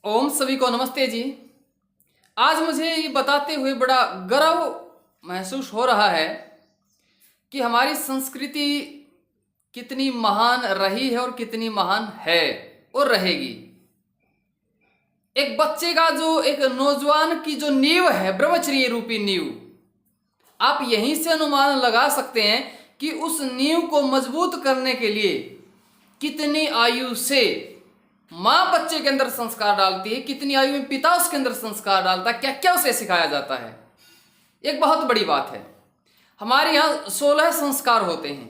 ओम सभी को नमस्ते जी। आज मुझे ये बताते हुए बड़ा गर्व महसूस हो रहा है कि हमारी संस्कृति कितनी महान रही है और कितनी महान है और रहेगी। एक बच्चे का जो एक नौजवान की जो नींव है, ब्रह्मचर्य रूपी नींव, आप यहीं से अनुमान लगा सकते हैं कि उस नींव को मजबूत करने के लिए कितनी आयु से माँ बच्चे के अंदर संस्कार डालती है, कितनी आयु में पिता उसके अंदर संस्कार डालता है, क्या क्या उसे सिखाया जाता है। एक बहुत बड़ी बात है। हमारे यहाँ 16 संस्कार होते हैं।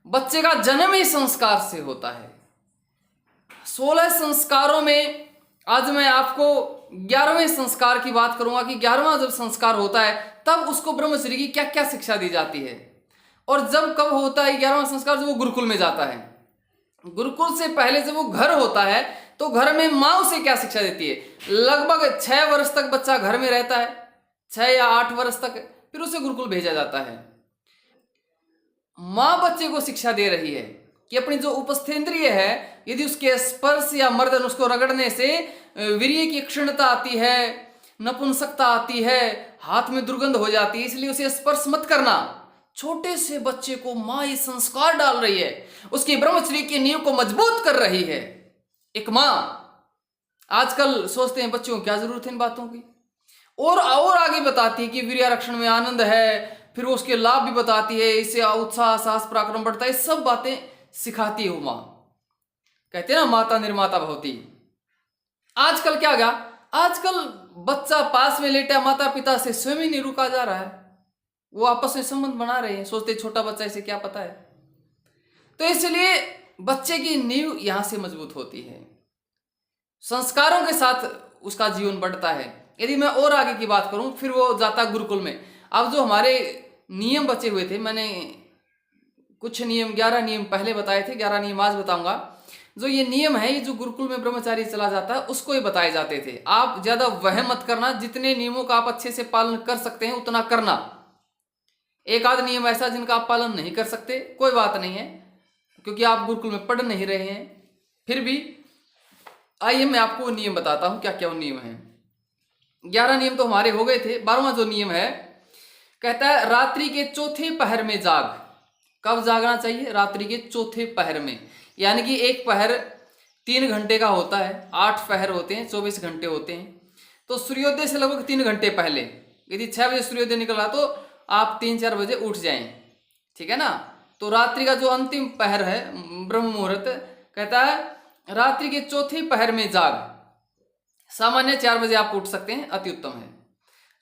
बच्चे का जन्म ही संस्कार से होता है। 16 संस्कारों में आज मैं आपको 11वें संस्कार की बात करूंगा कि 11वां जब संस्कार होता है तब उसको ब्रह्मचर्य की क्या क्या शिक्षा दी जाती है। और जब कब होता है 11वां संस्कार, जब वो गुरुकुल में जाता है। गुरुकुल से पहले जब वो घर होता है तो घर में माँ उसे क्या शिक्षा देती है। लगभग 6 वर्ष तक बच्चा घर में रहता है, 6 या 8 वर्ष तक, फिर उसे गुरुकुल भेजा जाता है। माँ बच्चे को शिक्षा दे रही है कि अपनी जो उपस्थेंद्रिय है, यदि उसके स्पर्श या मर्दन, उसको रगड़ने से वीर्य की क्षीणता आती है, नपुंसकता आती है, हाथ में दुर्गंध हो जाती है, इसलिए उसे स्पर्श मत करना। छोटे से बच्चे को माँ ये संस्कार डाल रही है, उसकी ब्रह्मचर्य की नींव को मजबूत कर रही है। एक माँ आजकल सोचते हैं बच्चों को क्या जरूरत है इन बातों की, और आगे बताती है कि वीर्यारक्षण में आनंद है, फिर वो उसके लाभ भी बताती है, इससे उत्साह साहस पराक्रम बढ़ता है, सब बातें सिखाती है वो माँ। कहते हैं ना, माता निर्माता भवती। आजकल क्या गया, आजकल बच्चा पास में लेटा माता पिता से स्वयं ही नहीं रुका जा रहा है। वो आपस में संबंध बना रहे हैं, सोचते छोटा बच्चा, इसे क्या पता है। तो इसलिए बच्चे की नींव यहां से मजबूत होती है, संस्कारों के साथ उसका जीवन बढ़ता है। यदि मैं और आगे की बात करूं, फिर वो जाता गुरुकुल में। अब जो हमारे नियम बचे हुए थे, मैंने कुछ नियम 11 नियम पहले बताए थे, 11 नियम आज बताऊंगा। जो ये नियम है, ये जो गुरुकुल में ब्रह्मचारी चला जाता है उसको ही बताए जाते थे। आप ज्यादा वह मत करना, जितने नियमों का आप अच्छे से पालन कर सकते हैं उतना करना। एक आध नियम ऐसा जिनका आप पालन नहीं कर सकते, कोई बात नहीं है, क्योंकि आप गुरुकुल में पढ़ नहीं रहे हैं। फिर भी आइए मैं आपको नियम बताता हूं क्या क्या वो नियम है। 11 नियम तो हमारे हो गए थे। 12वां जो नियम है, कहता है रात्रि के चौथे पहर में जाग। कब जागना चाहिए? रात्रि के चौथे पहर में, यानी कि एक पहर 3 घंटे का होता है, 8 पहर होते हैं, 24 घंटे होते हैं। तो सूर्योदय से लगभग 3 घंटे पहले, यदि 6 बजे सूर्योदय निकला तो आप 3-4 बजे उठ जाएं, ठीक है ना। तो रात्रि का जो अंतिम पहर है, ब्रह्म मुहूर्त, कहता है रात्रि के चौथे पहर में जाग। सामान्य 4 बजे आप उठ सकते हैं, अति उत्तम है।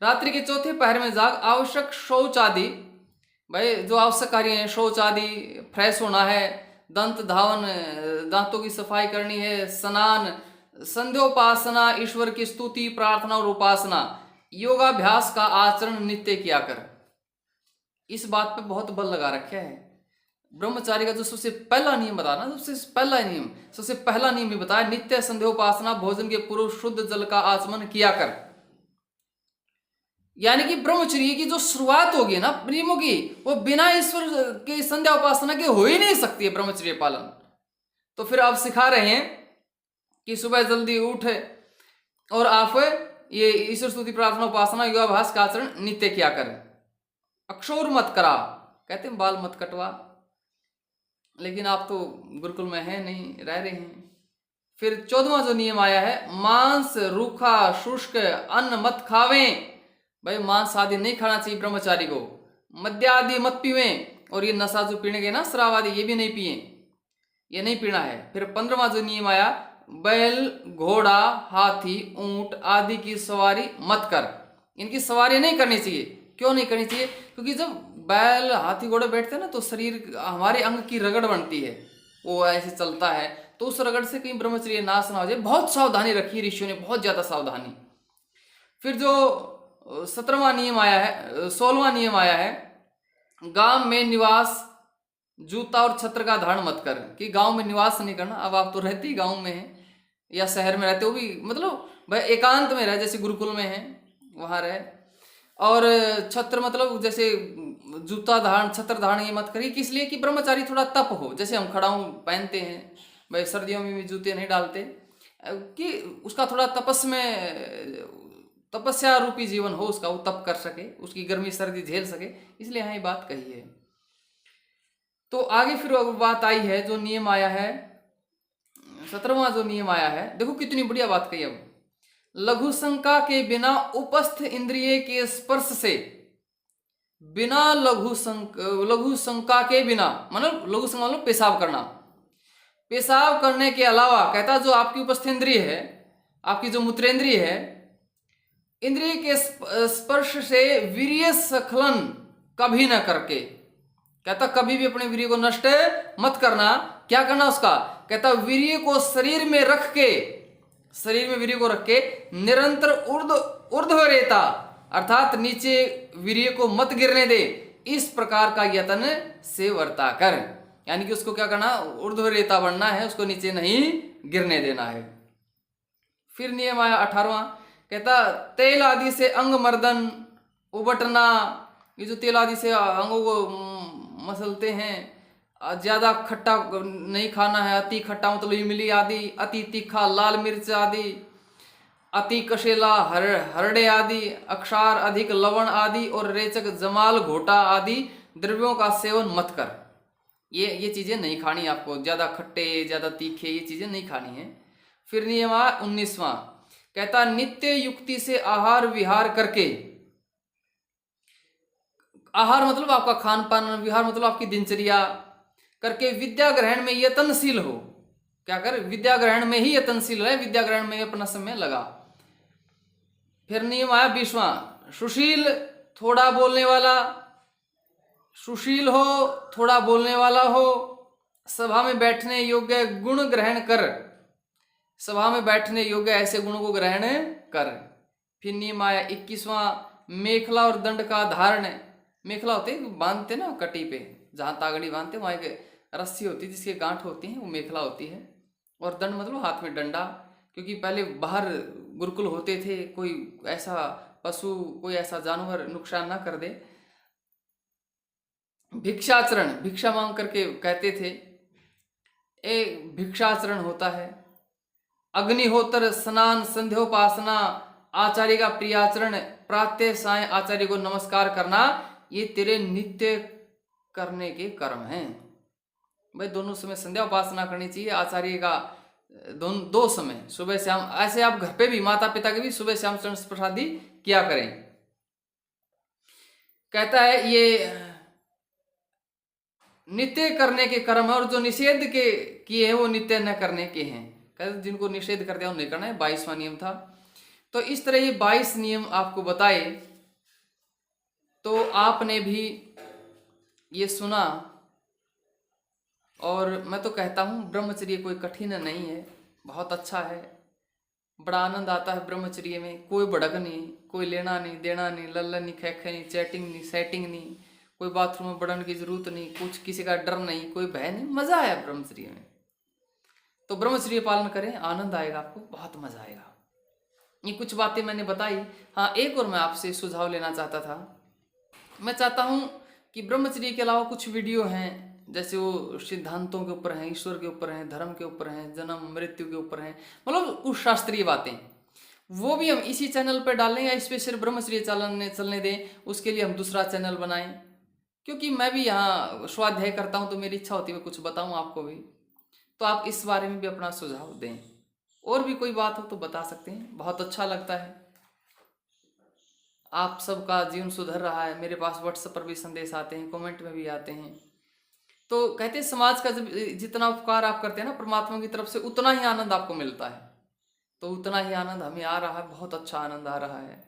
रात्रि के चौथे पहर में जाग, आवश्यक शौच आदि, भाई जो आवश्यक कार्य है, शौच आदि, फ्रेश होना है, दंत धावन, दांतों की सफाई करनी है, स्नान, संध्योपासना, ईश्वर की स्तुति, प्रार्थना और उपासना, योगाभ्यास का आचरण नित्य किया कर। इस बात पे बहुत बल लगा रखा है। ब्रह्मचारी का जो सबसे पहला नियम बताना, सबसे पहला नियम भी बताया, नित्य संध्योपासना, भोजन के पूर्व शुद्ध जल का आचमन किया कर। यानी कि ब्रह्मचर्य की जो शुरुआत होगी ना नियमों की, वो बिना ईश्वर की संध्या उपासना के हो ही नहीं सकती है ब्रह्मचर्य पालन। तो फिर आप सिखा रहे हैं कि सुबह जल्दी उठे और आप ये ईश्वर स्तुति, प्रार्थना, उपासना, योगाभ्यास का आचरण नित्य किया करें। अक्षौर मत करा, कहते हैं बाल मत कटवा, लेकिन आप तो गुरुकुल में है नहीं, रह रहे हैं। फिर 14वां जो नियम आया है, मांस, रूखा, शुष्क अन्न मत खावें। भाई मांस आदि नहीं खाना चाहिए ब्रह्मचारी को। मद्य आदि मत पीवें, और ये नशा जो पीने के ना, शराब आदि, ये भी नहीं पिए, ये नहीं पीना है। फिर 15वां जो नियम आया, बैल, घोड़ा, हाथी, ऊंट आदि की सवारी मत कर। इनकी सवारी नहीं करनी चाहिए। क्यों नहीं करनी चाहिए? क्योंकि जब बैल, हाथी, घोड़े बैठते हैं ना, तो शरीर, हमारे अंग की रगड़ बनती है, वो ऐसे चलता है, तो उस रगड़ से कहीं ब्रह्मचर्य नाश ना हो जाए। बहुत सावधानी रखी है ऋषियों ने, बहुत ज्यादा सावधानी। फिर जो 17वां नियम आया है, 16वां नियम आया है, गांव में निवास, जूता और छत्र का धारण मत कर। कि गांव में निवास नहीं करना। अब आप तो रहते ही गांव में हैं या शहर में रहते हो, भी मतलब भाई एकांत में रहे, जैसे गुरुकुल में है वहां रहे। और छत्र मतलब जैसे जूता धारण, छत्र धारण ये मत करिए। किस लिए? कि ब्रह्मचारी थोड़ा तप हो, जैसे हम खड़ाऊं पहनते हैं, भाई सर्दियों में भी जूते नहीं डालते, कि उसका थोड़ा तपस्या रूपी जीवन हो उसका, वो तप कर सके, उसकी गर्मी सर्दी झेल सके, इसलिए यहाँ ये बात कही है। तो आगे फिर बात आई है, जो नियम आया है 17वां जो नियम आया है, देखो कितनी बढ़िया बात कही। अब लघु शंका के बिना उपस्थ इंद्रिय के स्पर्श से, बिना लघु शंका के बिना, मतलब लघु शंका मतलब पेशाब करना, पेशाब करने के अलावा कहता जो आपकी उपस्थ इंद्रिय है, आपकी जो मूत्रेंद्रिय है, इंद्रिय के स्पर्श से वीर्य स्खलन कभी न करके, कहता कभी भी अपने वीर्य को नष्ट मत करना। क्या करना उसका, कहता वीर्य को शरीर में रख के, शरीर में वीर्य को रख के निरंतर ऊर्ध्वरेता अर्थात नीचे वीर्य को मत गिरने दे, इस प्रकार का यत्न से वर्ता कर। यानी कि उसको क्या करना, ऊर्ध्वरेता बनना है, उसको नीचे नहीं गिरने देना है। फिर नियम आया 18वां, कहता तेल आदि से अंग मर्दन उबटना, ये जो तेल आदि से अंगों को मसलते हैं, ज्यादा खट्टा नहीं खाना है, अति खट्टा मतलब इमली आदि, अति तीखा लाल मिर्च आदि, अति कशेला हरड़े आदि, अक्षार अधिक लवण आदि और रेचक जमाल घोटा आदि द्रव्यों का सेवन मत कर। ये चीजें नहीं खानी आपको, ज्यादा खट्टे ज्यादा तीखे ये चीजें नहीं खानी है। फिर नियम 19वां, कहता नित्य युक्ति से आहार विहार करके, आहार मतलब आपका खान पान, विहार मतलब आपकी दिनचर्या करके विद्या ग्रहण में यतनशील हो। क्या कर, विद्या ग्रहण में ही यतनशील है, विद्या ग्रहण में अपना समय लगा। फिर नियम आया 20वां, सुशील थोड़ा बोलने वाला, सुशील हो थोड़ा बोलने वाला हो, सभा में बैठने योग्य गुण ग्रहण कर, सभा में बैठने योग्य ऐसे गुणों को ग्रहण कर। फिर नियम आया 21वां, मेखला और दंड का धारण। मेखला होते बांधते ना कटी पे, जहां तागड़ी बांधते वहां एक रस्सी होती है जिसकी गांठ होती है, वो मेखला होती है। और दंड मतलब हाथ में डंडा, क्योंकि पहले बाहर गुरुकुल होते थे, कोई ऐसा पशु कोई ऐसा जानवर नुकसान ना कर दे। भिक्षाचरण, भिक्षा मांग करके कहते थे, एक भिक्षाचरण होता है। अग्निहोत्र स्नान संध्योपासना, आचार्य का प्रियाचरण, प्रातः साय आचार्य को नमस्कार करना, ये तेरे नित्य करने के कर्म हैं। भाई दोनों समय संध्या उपासना करनी चाहिए, आचार्य का दो समय सुबह शाम। ऐसे आप घर पे भी माता पिता के भी सुबह शाम चरण प्रसादी किया करें। कहता है ये नित्य करने के कर्म है, और जो निषेध के किए हैं वो नित्य न करने के हैं। कहते जिनको निषेध कर दिया वो नहीं करना है। 22वां नियम था। तो इस तरह ये 22 नियम आपको बताए, तो आपने भी ये सुना। और मैं तो कहता हूँ ब्रह्मचर्य कोई कठिन नहीं है, बहुत अच्छा है, बड़ा आनंद आता है ब्रह्मचर्य में। कोई भड़क नहीं, कोई लेना नहीं देना नहीं, लल्लन नहीं, खैखे नहीं, चैटिंग नहीं, सेटिंग नहीं, कोई बाथरूम में बढ़ने की जरूरत नहीं, कुछ किसी का डर नहीं, कोई भय नहीं, मजा आया ब्रह्मचर्य में। तो ब्रह्मचर्य पालन करें, आनंद आएगा आपको, बहुत मजा आएगा। ये कुछ बातें मैंने बताई। हाँ, एक और मैं आपसे सुझाव लेना चाहता था। मैं चाहता हूँ कि ब्रह्मचर्य के अलावा कुछ वीडियो हैं, जैसे वो सिद्धांतों के ऊपर हैं, ईश्वर के ऊपर हैं, धर्म के ऊपर हैं, जन्म मृत्यु के ऊपर हैं, मतलब कुछ शास्त्रीय बातें, वो भी हम इसी चैनल पर डालें, या इस पर सिर्फ ब्रह्मचर्य चलने दें, उसके लिए हम दूसरा चैनल बनाएं। क्योंकि मैं भी यहाँ स्वाध्याय करता हूँ, तो मेरी इच्छा होती है कुछ बताऊँ आपको भी। तो आप इस बारे में भी अपना सुझाव दें। और भी कोई बात हो तो बता सकते हैं, बहुत अच्छा लगता है। आप सबका जीवन सुधर रहा है। मेरे पास व्हाट्सएप पर भी संदेश आते हैं, कमेंट में भी आते हैं। तो कहते हैं समाज का जब जितना उपकार आप करते हैं ना परमात्मा की तरफ से, उतना ही आनंद आपको मिलता है। तो उतना ही आनंद हमें आ रहा है, बहुत अच्छा आनंद आ रहा है।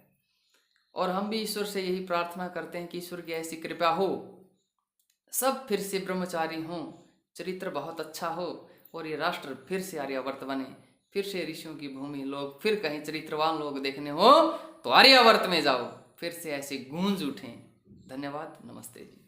और हम भी ईश्वर से यही प्रार्थना करते हैं कि ईश्वर की ऐसी कृपा हो, सब फिर से ब्रह्मचारी हों, चरित्र बहुत अच्छा हो, और ये राष्ट्र फिर से आर्यावर्त बने, फिर से ऋषियों की भूमि, लोग फिर कहीं चरित्रवान लोग देखने हो तो आर्यावर्त में जाओ, फिर से ऐसे गूंज उठें। धन्यवाद, नमस्ते जी।